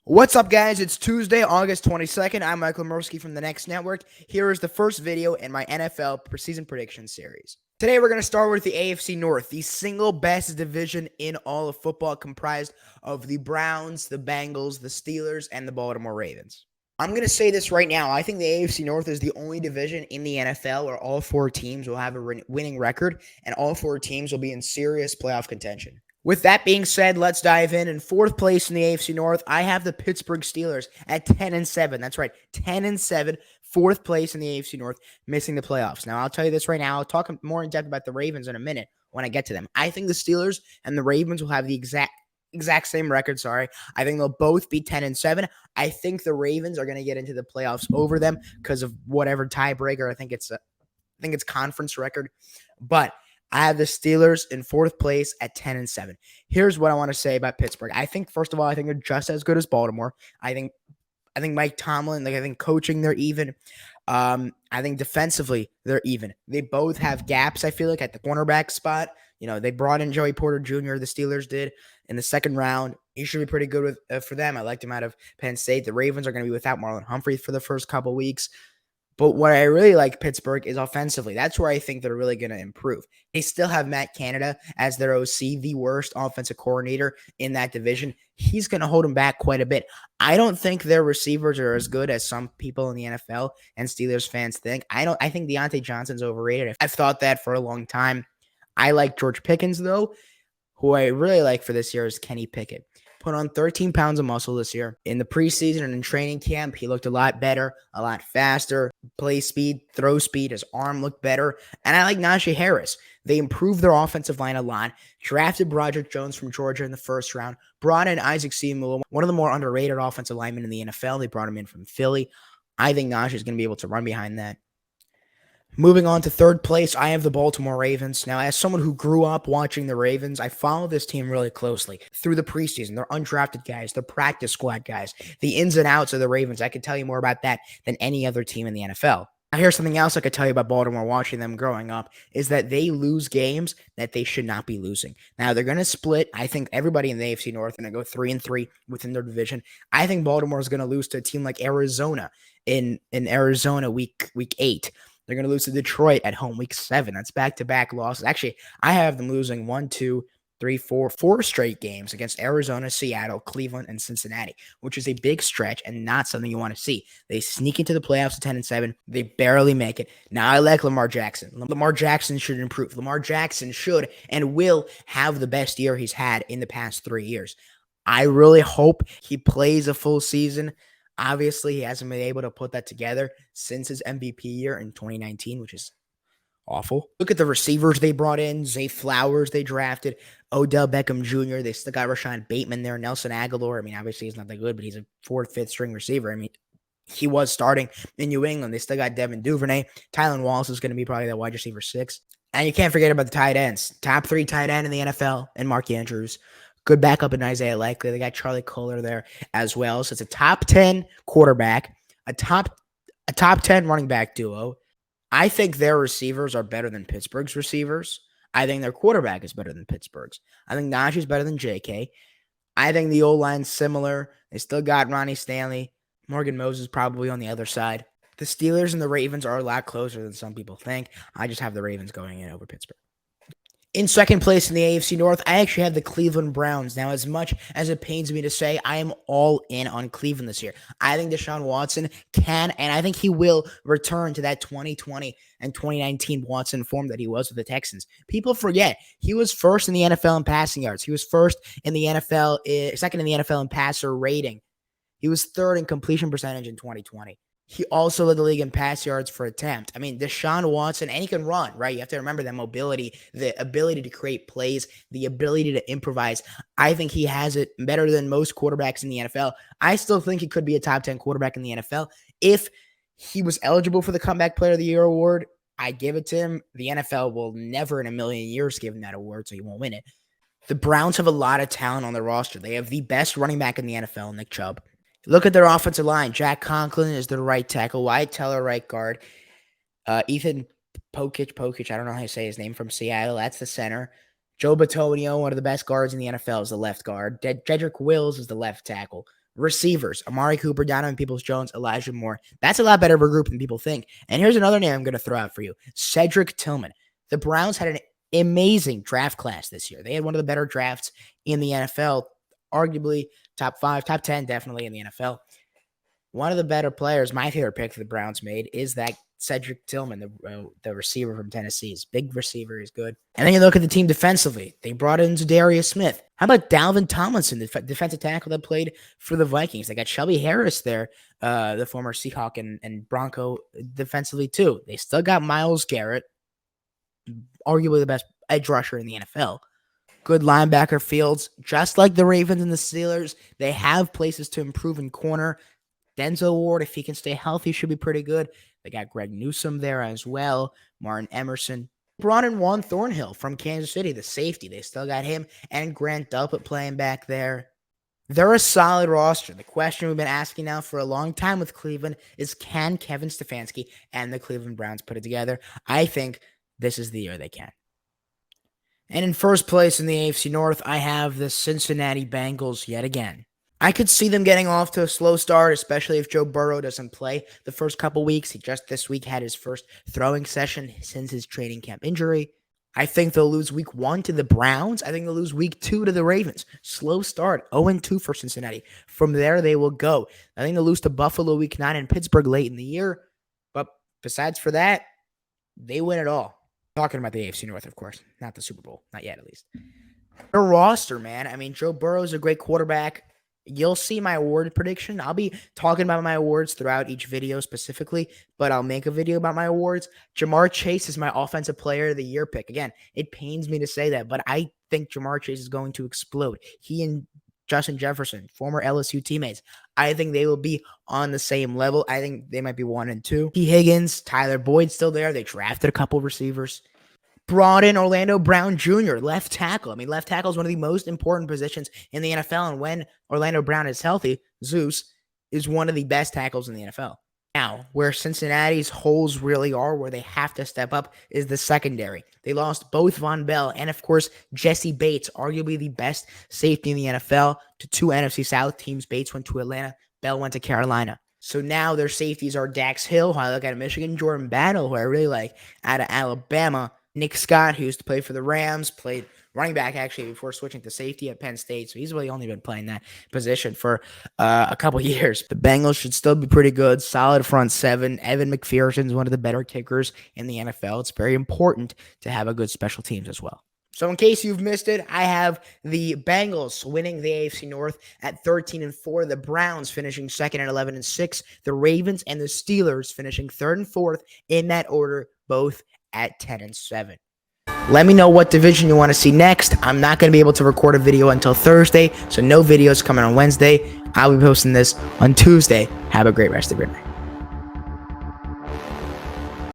What's up, guys? It's Tuesday, August 22nd. I'm Michael Murski from the Next Network. Here is the first video in my NFL preseason prediction series. Today, we're going to start with the AFC North, the single best division in all of football, comprised of the Browns, the Bengals, the Steelers, and the Baltimore Ravens. I'm going to say this right now. I think the AFC North is the only division in the NFL where all four teams will have a winning record, and all four teams will be in serious playoff contention. With that being said, let's dive in. In fourth place in the AFC North, I have the Pittsburgh Steelers at 10-7. That's right, 10-7, fourth place in the AFC North, missing the playoffs. Now, I'll tell you this right now. I'll talk more in depth about the Ravens in a minute when I get to them. I think the Steelers and the Ravens will have the exact same record. I think they'll both be 10-7. I think the Ravens are going to get into the playoffs over them because of whatever tiebreaker. I think it's conference record, but I have the Steelers in fourth place at 10-7. Here's what I want to say about Pittsburgh. I think, first of all, I think they're just as good as Baltimore. I think Mike Tomlin, I think coaching, they're even. I think defensively, they're even. They both have gaps, I feel like, at the cornerback spot. They brought in Joey Porter Jr., the Steelers did, in the second round. He should be pretty good for them. I liked him out of Penn State. The Ravens are going to be without Marlon Humphrey for the first couple weeks. But what I really like Pittsburgh is offensively. That's where I think they're really going to improve. They still have Matt Canada as their OC, the worst offensive coordinator in that division. He's going to hold them back quite a bit. I don't think their receivers are as good as some people in the NFL and Steelers fans think. I think Deontay Johnson's overrated. I've thought that for a long time. I like George Pickens, though. Who I really like for this year is Kenny Pickett. Put on 13 pounds of muscle this year. In the preseason and in training camp, he looked a lot better, a lot faster. Play speed, throw speed, his arm looked better. And I like Najee Harris. They improved their offensive line a lot. Drafted Broderick Jones from Georgia in the first round. Brought in Isaac Seumalo, one of the more underrated offensive linemen in the NFL. They brought him in from Philly. I think Najee is going to be able to run behind that. Moving on to third place, I have the Baltimore Ravens. Now, as someone who grew up watching the Ravens, I follow this team really closely through the preseason. They're undrafted guys, they're practice squad guys, the ins and outs of the Ravens. I could tell you more about that than any other team in the NFL. Now, here's something else I could tell you about Baltimore watching them growing up is that they lose games that they should not be losing. Now, they're going to split. I think everybody in the AFC North is going to go 3-3 within their division. I think Baltimore is going to lose to a team like Arizona in Arizona week 8. They're going to lose to Detroit at home week 7. That's back-to-back losses. Actually, I have them losing 4 straight games against Arizona, Seattle, Cleveland, and Cincinnati, which is a big stretch and not something you want to see. They sneak into the playoffs at 10-7. They barely make it. Now, I like Lamar Jackson. Lamar Jackson should improve. Lamar Jackson should and will have the best year he's had in the past 3 years. I really hope he plays a full season. Obviously, he hasn't been able to put that together since his MVP year in 2019, which is awful. Look at the receivers they brought in. Zay Flowers they drafted. Odell Beckham Jr. They still got Rashawn Bateman there. Nelson Aguilar. Obviously he's not that good, but he's a 4th, 5th string receiver. He was starting in New England. They still got Devin Duvernay. Tylan Wallace is going to be probably that wide receiver 6. And you can't forget about the tight ends. Top 3 tight end in the NFL and Mark Andrews. Good backup in Isaiah Likely. They got Charlie Kohler there as well. So it's a top 10 quarterback, a top 10 running back duo. I think their receivers are better than Pittsburgh's receivers. I think their quarterback is better than Pittsburgh's. I think Najee's better than JK. I think the O-line's similar. They still got Ronnie Stanley. Morgan Moses probably on the other side. The Steelers and the Ravens are a lot closer than some people think. I just have the Ravens going in over Pittsburgh. In second place in the AFC North, I actually have the Cleveland Browns. Now, as much as it pains me to say, I am all in on Cleveland this year. I think Deshaun Watson can, and I think he will return to that 2020 and 2019 Watson form that he was with the Texans. People forget, he was first in the NFL in passing yards. He was first in the NFL, second in the NFL in passer rating. He was third in completion percentage in 2020. He also led the league in pass yards per attempt. Deshaun Watson, and he can run, right? You have to remember that mobility, the ability to create plays, the ability to improvise. I think he has it better than most quarterbacks in the NFL. I still think he could be a top 10 quarterback in the NFL. If he was eligible for the Comeback Player of the Year award, I give it to him. The NFL will never in a million years give him that award, so he won't win it. The Browns have a lot of talent on their roster. They have the best running back in the NFL, Nick Chubb. Look at their offensive line. Jack Conklin is the right tackle. Wyatt Teller, right guard. Ethan Pokic, I don't know how you say his name, from Seattle. That's the center. Joe Bitonio, one of the best guards in the NFL, is the left guard. Jedrick Wills is the left tackle. Receivers, Amari Cooper, Donovan Peoples-Jones, Elijah Moore. That's a lot better of a group than people think. And here's another name I'm going to throw out for you, Cedric Tillman. The Browns had an amazing draft class this year. They had one of the better drafts in the NFL, arguably top 5, top 10, definitely in the NFL. One of the better players, my favorite pick the Browns made, is that Cedric Tillman, the receiver from Tennessee. He's a big receiver. He's good. And then you look at the team defensively. They brought in Darius Smith. How about Dalvin Tomlinson, the defensive tackle that played for the Vikings? They got Shelby Harris there, the former Seahawk and Bronco defensively too. They still got Myles Garrett, arguably the best edge rusher in the NFL. Good linebacker fields. Just like the Ravens and the Steelers, they have places to improve in corner. Denzel Ward, if he can stay healthy, should be pretty good. They got Greg Newsome there as well. Martin Emerson. Brought in Juan Thornhill from Kansas City, the safety. They still got him and Grant Delpit playing back there. They're a solid roster. The question we've been asking now for a long time with Cleveland is, can Kevin Stefanski and the Cleveland Browns put it together? I think this is the year they can. And in first place in the AFC North, I have the Cincinnati Bengals yet again. I could see them getting off to a slow start, especially if Joe Burrow doesn't play the first couple weeks. He just this week had his first throwing session since his training camp injury. I think they'll lose week 1 to the Browns. I think they'll lose week 2 to the Ravens. Slow start, 0-2 for Cincinnati. From there, they will go. I think they'll lose to Buffalo week 9 and Pittsburgh late in the year. But besides for that, they win it all. Talking about the AFC North, of course. Not the Super Bowl. Not yet, at least. Their roster, man. I mean, Joe Burrow is a great quarterback. You'll see my award prediction. I'll be talking about my awards throughout each video specifically, but I'll make a video about my awards. Jamar Chase is my offensive player of the year pick. Again, it pains me to say that, but I think Jamar Chase is going to explode. He and Justin Jefferson, former LSU teammates, I think they will be on the same level. I think they might be 1 and 2. T. Higgins, Tyler Boyd still there. They drafted a couple receivers. Brought in Orlando Brown Jr., left tackle. I mean, left tackle is one of the most important positions in the NFL. And when Orlando Brown is healthy, Zeus is one of the best tackles in the NFL. Now, where Cincinnati's holes really are, where they have to step up, is the secondary. They lost both Von Bell and, of course, Jesse Bates, arguably the best safety in the NFL, to 2 NFC South teams. Bates went to Atlanta. Bell went to Carolina. So now their safeties are Dax Hill, who I look at Michigan, Jordan Battle, who I really like, out of Alabama, Nick Scott, who used to play for the Rams, played running back actually before switching to safety at Penn State. So he's really only been playing that position for a couple years. The Bengals should still be pretty good. Solid front seven. Evan McPherson's one of the better kickers in the NFL. It's very important to have a good special teams as well. So in case you've missed it, I have the Bengals winning the AFC North at 13-4, the Browns finishing second at 11-6, the Ravens and the Steelers finishing third and fourth in that order, both at 10-7. Let me know what division you want to see next. I'm not going to be able to record a video until Thursday, so no videos coming on Wednesday. I'll be posting this on Tuesday. Have a great rest of your night.